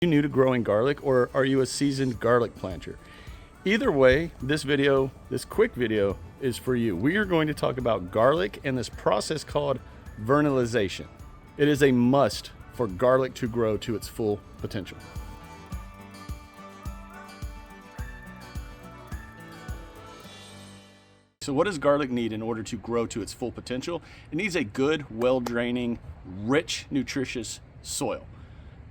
Are you new to growing garlic, or are you a seasoned garlic planter? Either way, this quick video is for you. We are going to talk about garlic and this process called vernalization. It is a must for garlic to grow to its full potential. So what does garlic need in order to grow to its full potential? It needs a good, well-draining, rich, nutritious soil.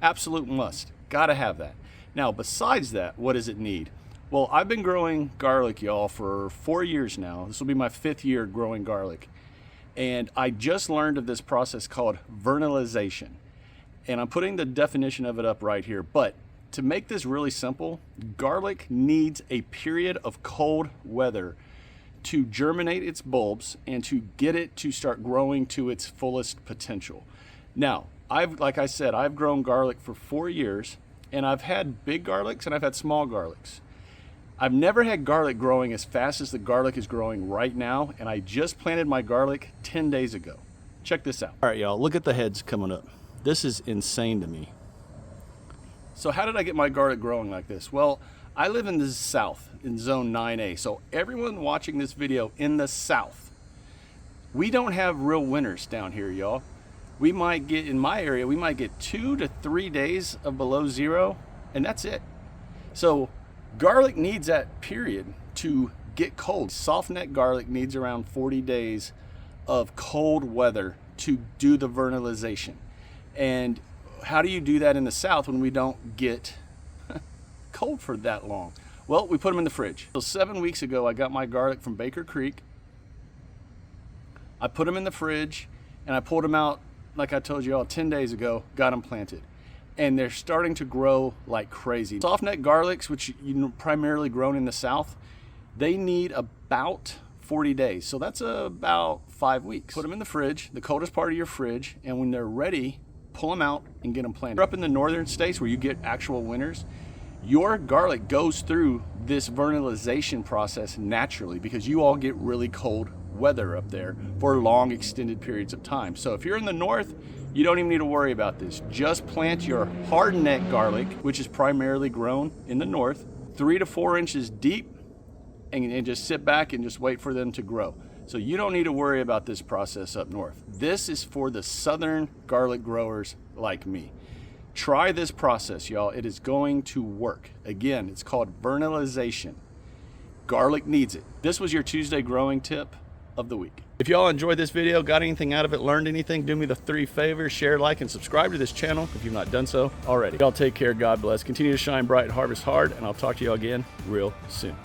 Absolute must. Gotta have that. Now, besides that, what does it need? Well, I've been growing garlic, y'all, for 4 years now. This will be my 5th year growing garlic. And I just learned of this process called vernalization. And I'm putting the definition of it up right here. But to make this really simple, garlic needs a period of cold weather to germinate its bulbs and to get it to start growing to its fullest potential. Now, like I said, I've grown garlic for 4 years, and I've had big garlics and I've had small garlics. I've never had garlic growing as fast as the garlic is growing right now, and I just planted my garlic 10 days ago. Check this out. All right, y'all, look at the heads coming up. This is insane to me. So how did I get my garlic growing like this? Well, I live in the South, in zone 9A. So everyone watching this video in the South, we don't have real winters down here, y'all. We might get, in my area, we might get 2 to 3 days of below zero, and that's it. So garlic needs that period to get cold. Soft neck garlic needs around 40 days of cold weather to do the vernalization. And how do you do that in the South when we don't get cold for that long? Well, we put them in the fridge. So 7 weeks ago, I got my garlic from Baker Creek. I put them in the fridge and I pulled them out, like I told you all, 10 days ago, got them planted. And they're starting to grow like crazy. Soft neck garlics, which primarily grown in the South, they need about 40 days. So that's about 5 weeks. Put them in the fridge, the coldest part of your fridge, and when they're ready, pull them out and get them planted. You're up in the northern states where you get actual winters, your garlic goes through this vernalization process naturally because you all get really cold weather up there for long extended periods of time. So if you're in the north, you don't even need to worry about this. Just plant your hard neck garlic, which is primarily grown in the north, 3 to 4 inches deep, and just sit back and just wait for them to grow. So you don't need to worry about this process up north. This is for the southern garlic growers like me. Try this process, y'all. It is going to work. Again, it's called vernalization. Garlic needs it. This was your Tuesday growing tip of the week. If y'all enjoyed this video, got anything out of it, learned anything, do me the 3 favors: share, like, and subscribe to this channel if you've not done so already. Y'all take care, God bless, continue to shine bright, harvest hard, and I'll talk to y'all again real soon.